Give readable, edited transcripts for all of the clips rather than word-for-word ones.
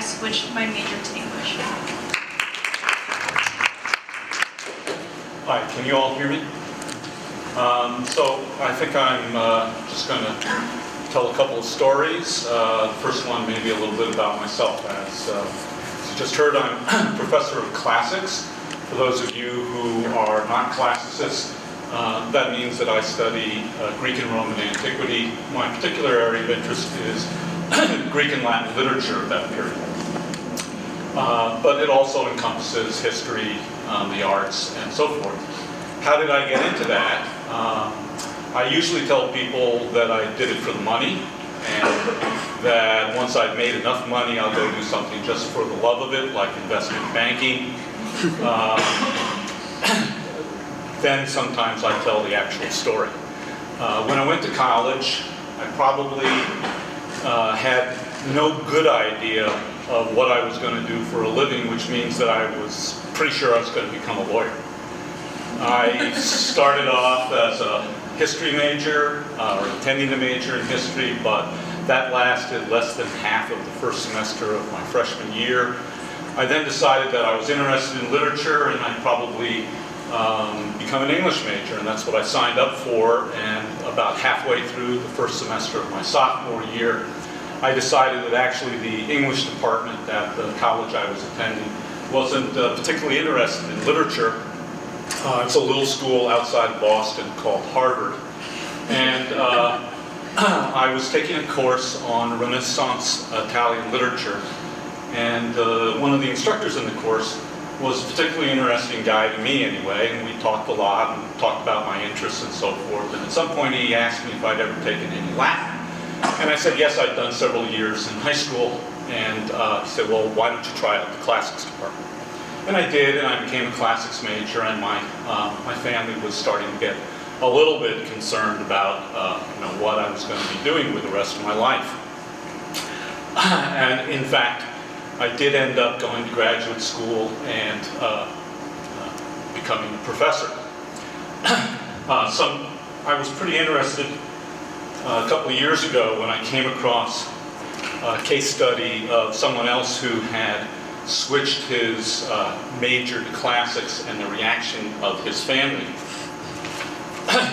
switched my major to English. Hi, can you all hear me? So I think I'm just going to tell a couple of stories. The first one maybe a little bit about myself. As you just heard, I'm professor of classics. For those of you who are not classicists, that means that I study Greek and Roman antiquity. My particular area of interest is Greek and Latin literature of that period. But it also encompasses history, the arts, and so forth. How did I get into that? I usually tell people that I did it for the money, and that once I've made enough money, I'll go do something just for the love of it, like investment banking. Then sometimes I tell the actual story. When I went to college, I probably had no good idea of what I was going to do for a living, which means that I was pretty sure I was going to become a lawyer. I started off as a history major, or intending to major in history, but that lasted less than half of the first semester of my freshman year. I then decided that I was interested in literature and I'd probably become an English major, and that's what I signed up for. And about halfway through the first semester of my sophomore year, I decided that actually the English department at the college I was attending wasn't particularly interested in literature. It's a little school outside of Boston called Harvard. And I was taking a course on Renaissance Italian literature. And one of the instructors in the course was a particularly interesting guy to me anyway, and we talked a lot and talked about my interests and so forth. And at some point he asked me if I'd ever taken any Latin. And I said, yes, I'd done several years in high school. And he said, well, why don't you try out the classics department? And I did, and I became a classics major, and my family was starting to get a little bit concerned about what I was going to be doing with the rest of my life. And in fact, I did end up going to graduate school and becoming a professor. I was pretty interested a couple of years ago when I came across a case study of someone else who had switched his major to classics and the reaction of his family.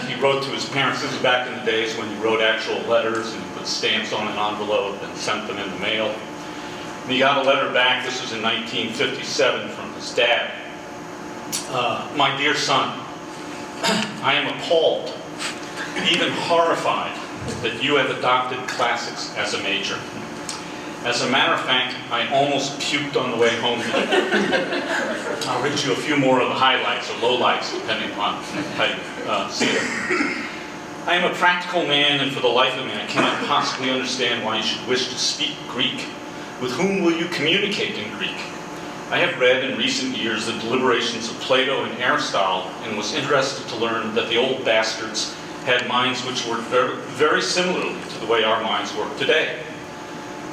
He wrote to his parents. This was back in the days when you wrote actual letters and you put stamps on an envelope and sent them in the mail. And he got a letter back, this was in 1957, from his dad. My dear son, I am appalled, even horrified, that you have adopted classics as a major. As a matter of fact, I almost puked on the way home today. I'll read you a few more of the highlights or lowlights, depending upon how you see it. I am a practical man, and for the life of me, I cannot possibly understand why you should wish to speak Greek. With whom will you communicate in Greek? I have read in recent years the deliberations of Plato and Aristotle, and was interested to learn that the old bastards had minds which worked very, very similarly to the way our minds work today.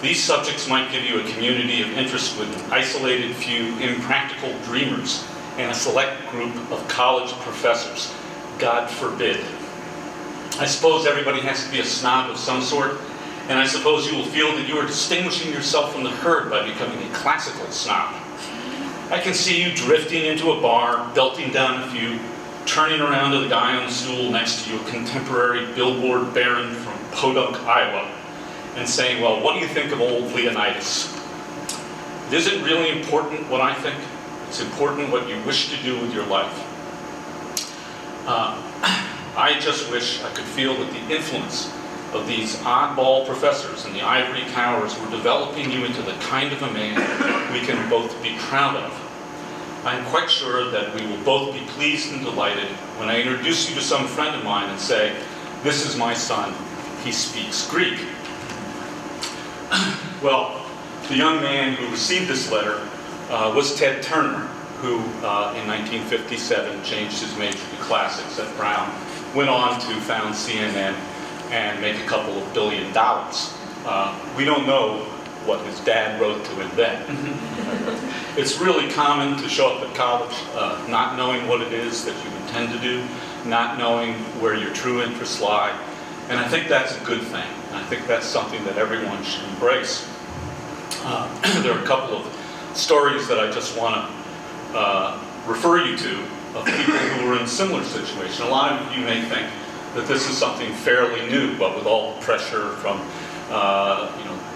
These subjects might give you a community of interest with an isolated few impractical dreamers and a select group of college professors. God forbid. I suppose everybody has to be a snob of some sort, and I suppose you will feel that you are distinguishing yourself from the herd by becoming a classical snob. I can see you drifting into a bar, belting down a few, turning around to the guy on the stool next to you, a contemporary billboard baron from Podunk, Iowa, and saying, well, what do you think of old Leonidas? It isn't really important what I think. It's important what you wish to do with your life. I just wish I could feel that the influence of these oddball professors in the ivory towers were developing you into the kind of a man we can both be proud of. I am quite sure that we will both be pleased and delighted when I introduce you to some friend of mine and say, this is my son, he speaks Greek. Well, the young man who received this letter was Ted Turner, who in 1957 changed his major to classics at Brown, went on to found CNN and make a couple of $1 billion. We don't know what his dad wrote to him then. It's really common to show up at college not knowing what it is that you intend to do, not knowing where your true interests lie, and I think that's a good thing. I think that's something that everyone should embrace. There are a couple of stories that I just want to refer you to of people who were in a similar situation. A lot of you may think that this is something fairly new, but with all the pressure from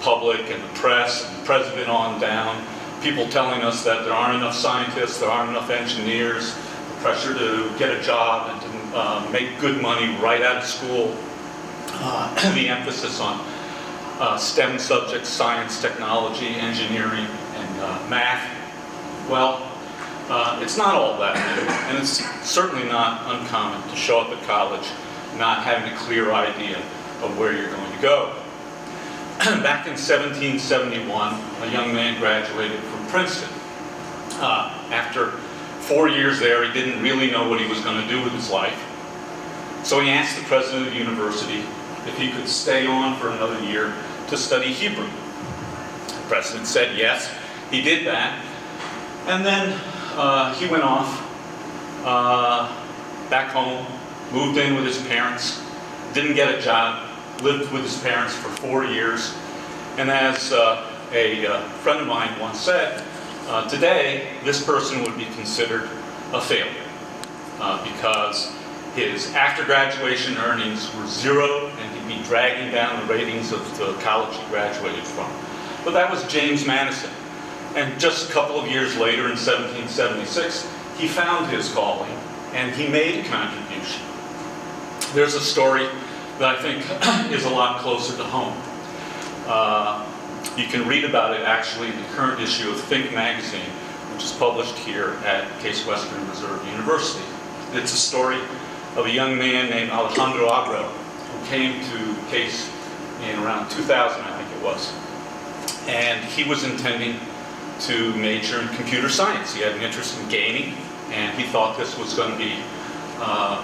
public and the press and the president on down, people telling us that there aren't enough scientists, there aren't enough engineers, the pressure to get a job and to make good money right out of school, the emphasis on STEM subjects, science, technology, engineering, and math. Well, it's not all that new, and it's certainly not uncommon to show up at college not having a clear idea of where you're going to go. Back in 1771, a young man graduated from Princeton. After 4 years there, he didn't really know what he was going to do with his life. So he asked the president of the university if he could stay on for another year to study Hebrew. The president said yes. He did that. And then he went off back home, moved in with his parents, didn't get a job, lived with his parents for 4 years. And as a friend of mine once said, today this person would be considered a failure because his after-graduation earnings were zero and he'd be dragging down the ratings of the college he graduated from. But that was James Madison. And just a couple of years later, in 1776, he found his calling and he made a contribution. There's a story that I think is a lot closer to home. You can read about it actually in the current issue of Think magazine, which is published here at Case Western Reserve University. It's a story of a young man named Alejandro Abreu who came to Case in around 2000, I think it was. And he was intending to major in computer science. He had an interest in gaming, and he thought this was going to be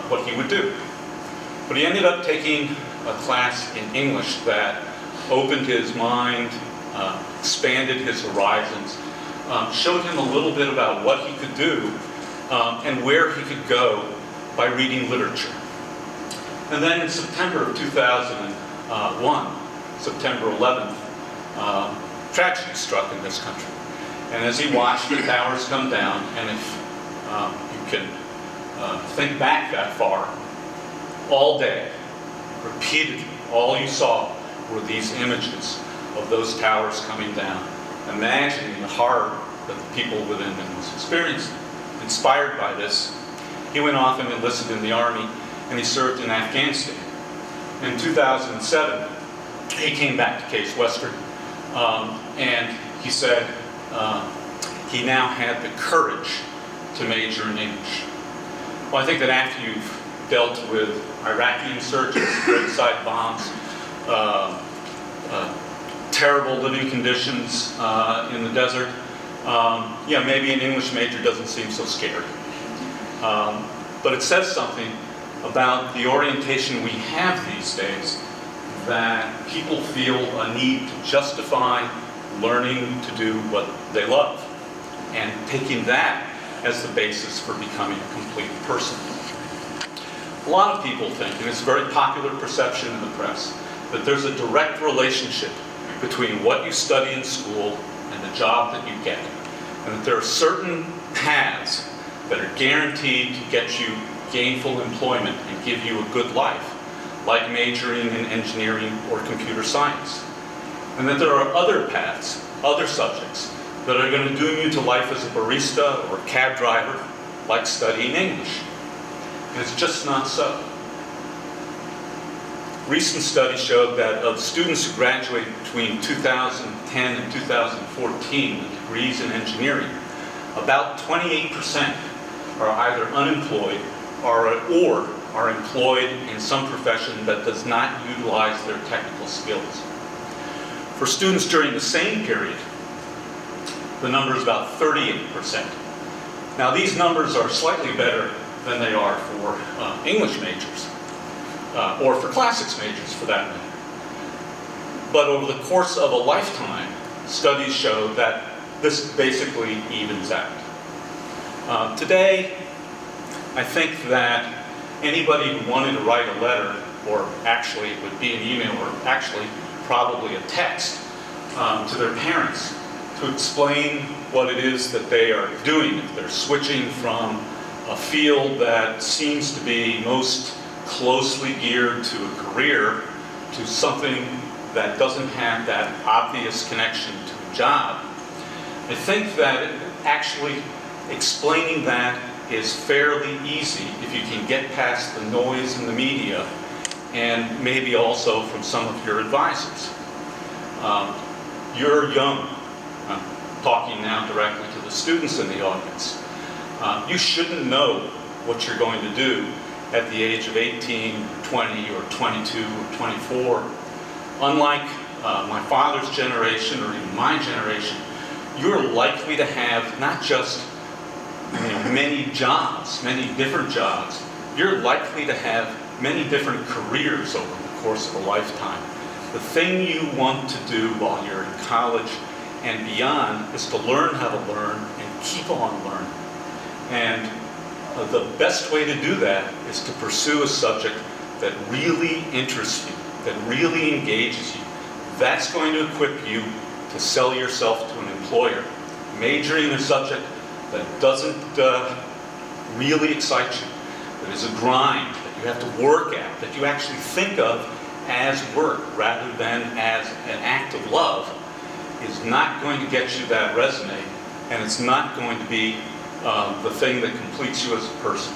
what he would do. But he ended up taking a class in English that opened his mind, expanded his horizons, showed him a little bit about what he could do and where he could go by reading literature. And then in September of 2001, September 11th, tragedy struck in this country. And as he watched the towers come down, and if you can think back that far, all day, repeatedly, all you saw were these images of those towers coming down, imagining the horror that the people within them was experiencing. Inspired by this, he went off and enlisted in the army, and he served in Afghanistan. In 2007, he came back to Case Western, and he said he now had the courage to major in English. Well, I think that after you've dealt with Iraqi insurgents, roadside bombs, terrible living conditions in the desert, yeah, maybe an English major doesn't seem so scary. But it says something about the orientation we have these days, that people feel a need to justify learning to do what they love, and taking that as the basis for becoming a complete person. A lot of people think, and it's a very popular perception in the press, that there's a direct relationship between what you study in school and the job that you get, and that there are certain paths that are guaranteed to get you gainful employment and give you a good life, like majoring in engineering or computer science. And that there are other paths, other subjects, that are going to doom you to life as a barista or a cab driver, like studying English. And it's just not so. Recent studies showed that of students who graduated between 2010 and 2014 with degrees in engineering, about 28% are either unemployed or are employed in some profession that does not utilize their technical skills. For students during the same period, the number is about 38%. Now, these numbers are slightly better than they are for English majors, or for classics majors for that matter. But over the course of a lifetime, studies show that this basically evens out. Today, I think that anybody who wanted to write a letter, or actually it would be an email, or actually probably a text to their parents, to explain what it is that they are doing. If they're switching from a field that seems to be most closely geared to a career to something that doesn't have that obvious connection to a job, I think that actually explaining that is fairly easy if you can get past the noise in the media and maybe also from some of your advisors. You're young. I'm talking now directly to the students in the audience. You shouldn't know what you're going to do at the age of 18, 20, or 22, or 24. Unlike my father's generation or even my generation, you're likely to have not just many jobs, many different jobs. You're likely to have many different careers over the course of a lifetime. The thing you want to do while you're in college and beyond is to learn how to learn and keep on learning. And the best way to do that is to pursue a subject that really interests you, that really engages you. That's going to equip you to sell yourself to an employer. Majoring in a subject that doesn't really excite you, that is a grind, that you have to work at, that you actually think of as work rather than as an act of love, is not going to get you that resume, and it's not going to be the thing that completes you as a person.